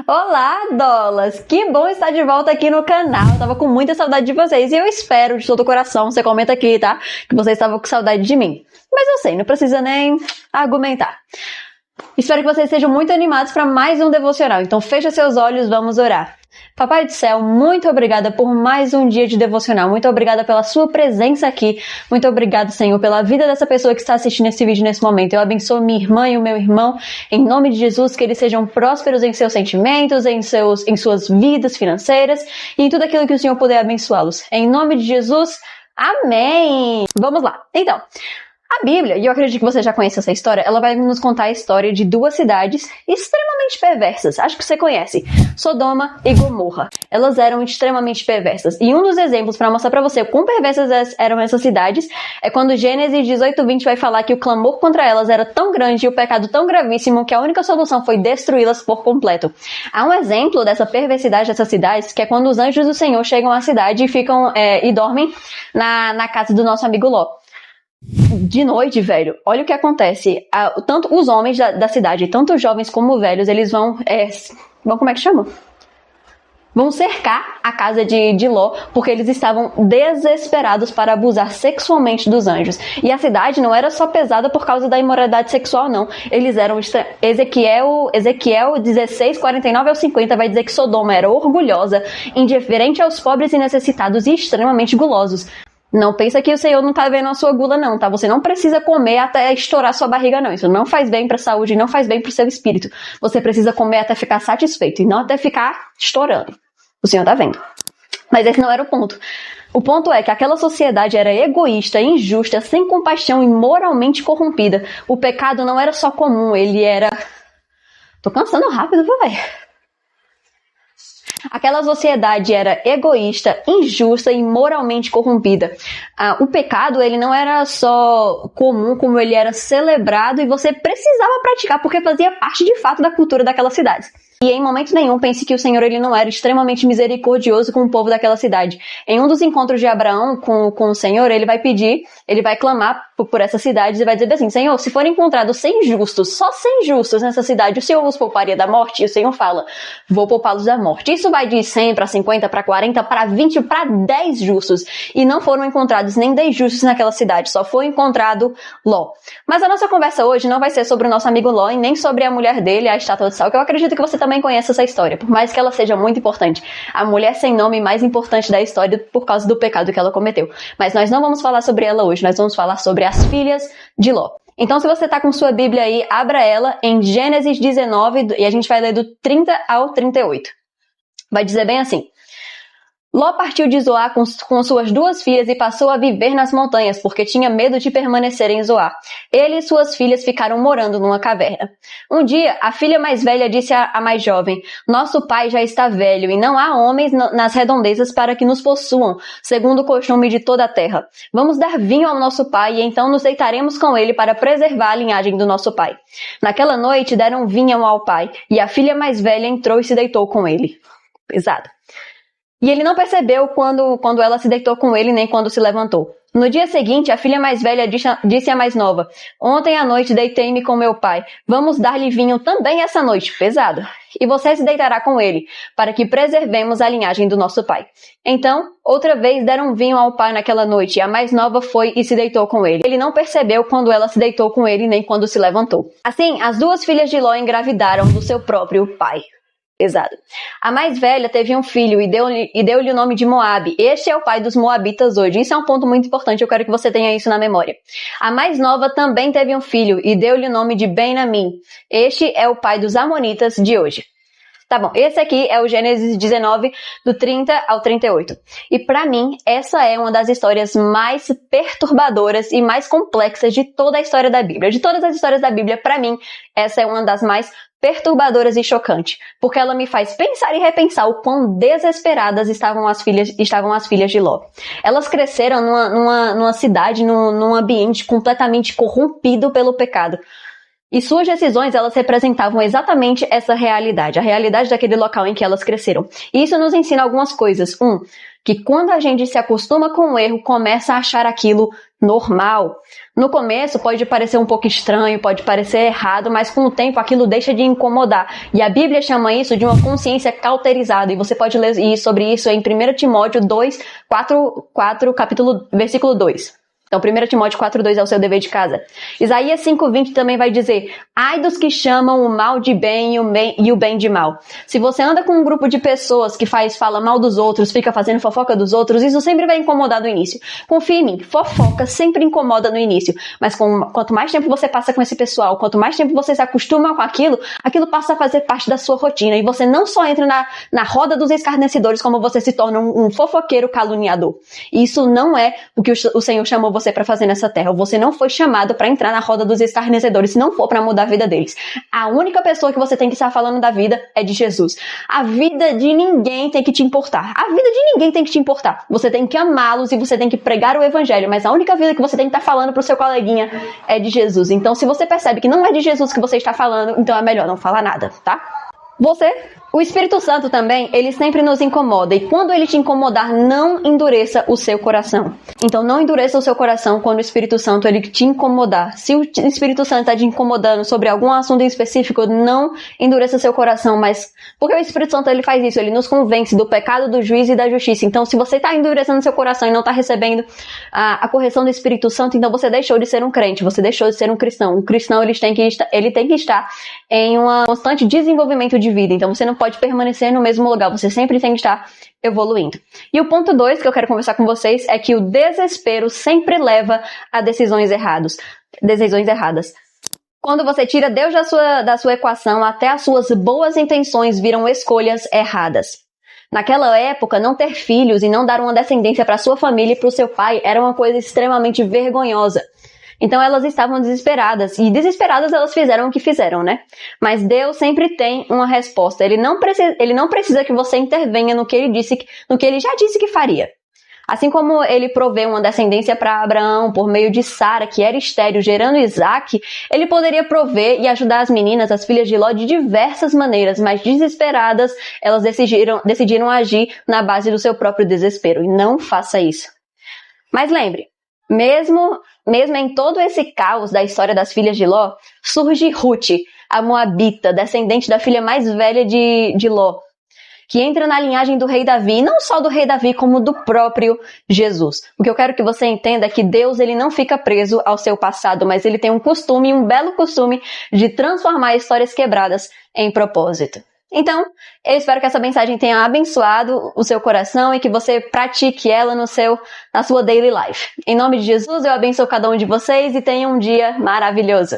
Olá, Dolas! Que bom estar de volta aqui no canal. Eu tava com muita saudade de vocês e eu espero de todo o coração, você comenta aqui, tá? Que vocês estavam com saudade de mim. Mas eu sei, não precisa nem argumentar. Espero que vocês sejam muito animados para mais um devocional. Então fecha seus olhos, vamos orar. Papai do céu, muito obrigada por mais um dia de devocional. Muito obrigada pela sua presença aqui. Muito obrigado, Senhor, pela vida dessa pessoa que está assistindo esse vídeo nesse momento. Eu abençoo minha irmã e o meu irmão. Em nome de Jesus, que eles sejam prósperos em seus sentimentos, em suas vidas financeiras e em tudo aquilo que o Senhor puder abençoá-los. Em nome de Jesus, amém! Vamos lá. Então, a Bíblia, e eu acredito que você já conhece essa história, ela vai nos contar a história de duas cidades extremamente perversas. Acho que você conhece, Sodoma e Gomorra. Elas eram extremamente perversas. E um dos exemplos para mostrar para você o quão perversas eram essas cidades é quando Gênesis 18:20 vai falar que o clamor contra elas era tão grande e o pecado tão gravíssimo que a única solução foi destruí-las por completo. Há um exemplo dessa perversidade dessas cidades, que é quando os anjos do Senhor chegam à cidade e ficam e dormem na casa do nosso amigo Ló. De noite, velho, olha o que acontece. Tanto os homens da cidade, tanto os jovens como os velhos, eles vão como é que chama? Vão cercar a casa de Ló, porque eles estavam desesperados para abusar sexualmente dos anjos. E a cidade não era só pesada por causa da imoralidade sexual, não. Eles eram... Ezequiel 16:49-50 vai dizer que Sodoma era orgulhosa, indiferente aos pobres e necessitados e extremamente gulosos. Não pensa que o Senhor não tá vendo a sua gula não, tá? Você não precisa comer até estourar sua barriga não. Isso não faz bem pra saúde e não faz bem pro seu espírito. Você precisa comer até ficar satisfeito e não até ficar estourando. O Senhor tá vendo. Mas esse não era o ponto. O ponto é que aquela sociedade era egoísta, injusta, sem compaixão e moralmente corrompida. O pecado não era só comum, ele era... Tô cansando rápido, velho. Aquela sociedade era egoísta, injusta e moralmente corrompida. O pecado, ele não era só comum, como ele era celebrado e você precisava praticar porque fazia parte de fato da cultura daquela cidade. E em momento nenhum pense que o Senhor ele não era extremamente misericordioso com o povo daquela cidade. Em um dos encontros de Abraão com o Senhor, ele vai clamar por essa cidade e vai dizer assim: Senhor, se forem encontrados 100 justos, só 100 justos nessa cidade, o Senhor os pouparia da morte? E o Senhor fala: vou poupá-los da morte. Isso vai de 100 para 50, para 40, para 20, para 10 justos. E não foram encontrados nem 10 justos naquela cidade, só foi encontrado Ló. Mas a nossa conversa hoje não vai ser sobre o nosso amigo Ló e nem sobre a mulher dele, a estátua de sal, que eu acredito que você também conhece essa história, por mais que ela seja muito importante. A mulher sem nome mais importante da história por causa do pecado que ela cometeu. Mas nós não vamos falar sobre ela hoje, nós vamos falar sobre as filhas de Ló. Então, se você está com sua Bíblia aí, abra ela em Gênesis 19 e a gente vai ler do 30 ao 38. Vai dizer bem assim: Ló partiu de Zoar com suas duas filhas e passou a viver nas montanhas, porque tinha medo de permanecer em Zoar. Ele e suas filhas ficaram morando numa caverna. Um dia, a filha mais velha disse à mais jovem: Nosso pai já está velho e não há homens nas redondezas para que nos possuam, segundo o costume de toda a terra. Vamos dar vinho ao nosso pai e então nos deitaremos com ele para preservar a linhagem do nosso pai. Naquela noite deram vinho ao pai e a filha mais velha entrou e se deitou com ele. Pesado. E ele não percebeu quando ela se deitou com ele, nem quando se levantou. No dia seguinte, a filha mais velha disse à mais nova: Ontem à noite deitei-me com meu pai. Vamos dar-lhe vinho também essa noite. Pesado. E você se deitará com ele, para que preservemos a linhagem do nosso pai. Então, outra vez deram vinho ao pai naquela noite, e a mais nova foi e se deitou com ele. Ele não percebeu quando ela se deitou com ele, nem quando se levantou. Assim, as duas filhas de Ló engravidaram do seu próprio pai. Pesado. A mais velha teve um filho e deu-lhe o nome de Moabe. Este é o pai dos moabitas hoje. Isso é um ponto muito importante, eu quero que você tenha isso na memória. A mais nova também teve um filho e deu-lhe o nome de Ben-Amim. Este é o pai dos amonitas de hoje. Tá bom, esse aqui é o Gênesis 19, do 30 ao 38. E pra mim, essa é uma das histórias mais perturbadoras e mais complexas de toda a história da Bíblia. De todas as histórias da Bíblia, pra mim, essa é uma das mais perturbadoras e chocantes, porque ela me faz pensar e repensar o quão desesperadas estavam as filhas de Ló. Elas cresceram numa cidade, num ambiente completamente corrompido pelo pecado. E suas decisões, elas representavam exatamente essa realidade, a realidade daquele local em que elas cresceram. E isso nos ensina algumas coisas. Que quando a gente se acostuma com o erro, começa a achar aquilo normal, no começo pode parecer um pouco estranho, pode parecer errado, mas com o tempo aquilo deixa de incomodar. E a Bíblia chama isso de uma consciência cauterizada. E você pode ler sobre isso em 1 Timóteo 2, 4, versículo 2. Então, 1 Timóteo 4,2 é o seu dever de casa. Isaías 5,20 também vai dizer: ai dos que chamam o mal de bem e o bem de mal. Se você anda com um grupo de pessoas que fala mal dos outros, fica fazendo fofoca dos outros, isso sempre vai incomodar no início. Confia em mim, fofoca sempre incomoda no início. Mas quanto mais tempo você passa com esse pessoal, quanto mais tempo você se acostuma com aquilo passa a fazer parte da sua rotina. E você não só entra na roda dos escarnecedores, como você se torna um fofoqueiro caluniador. E isso não é o que o Senhor chamou você para fazer nessa terra. Você não foi chamado para entrar na roda dos escarnecedores, se não for para mudar a vida deles. A única pessoa que você tem que estar falando da vida é de Jesus. A vida de ninguém tem que te importar. A vida de ninguém tem que te importar. Você tem que amá-los e você tem que pregar o evangelho, mas a única vida que você tem que estar falando pro seu coleguinha é de Jesus. Então, se você percebe que não é de Jesus que você está falando, então é melhor não falar nada, tá? O Espírito Santo também, ele sempre nos incomoda. E quando ele te incomodar, não endureça o seu coração. Então, não endureça o seu coração quando o Espírito Santo ele te incomodar. Se o Espírito Santo está te incomodando sobre algum assunto em específico, não endureça o seu coração. Mas porque o Espírito Santo ele faz isso, ele nos convence do pecado, do juízo e da justiça. Então, se você está endurecendo o seu coração e não está recebendo a correção do Espírito Santo, então você deixou de ser um crente, você deixou de ser um cristão. Um cristão ele tem que estar em um constante desenvolvimento de vida. Então, você não pode permanecer no mesmo lugar, você sempre tem que estar evoluindo. E o ponto 2 que eu quero conversar com vocês é que o desespero sempre leva a decisões erradas. Quando você tira Deus da sua equação, até as suas boas intenções viram escolhas erradas. Naquela época, não ter filhos e não dar uma descendência para sua família e para o seu pai era uma coisa extremamente vergonhosa. Então elas estavam desesperadas, e desesperadas elas fizeram o que fizeram, né? Mas Deus sempre tem uma resposta. Ele não precisa que você intervenha no que ele já disse que faria. Assim como ele proveu uma descendência para Abraão por meio de Sara, que era estéril, gerando Isaac, ele poderia prover e ajudar as meninas, as filhas de Ló, de diversas maneiras, mas desesperadas, elas decidiram agir na base do seu próprio desespero. E não faça isso. Mas lembre, mesmo em todo esse caos da história das filhas de Ló, surge Ruth, a Moabita, descendente da filha mais velha de Ló, que entra na linhagem do rei Davi, não só do rei Davi, como do próprio Jesus. O que eu quero que você entenda é que Deus ele não fica preso ao seu passado, mas ele tem um belo costume, de transformar histórias quebradas em propósito. Então, eu espero que essa mensagem tenha abençoado o seu coração e que você pratique ela na sua daily life. Em nome de Jesus, eu abençoo cada um de vocês e tenha um dia maravilhoso.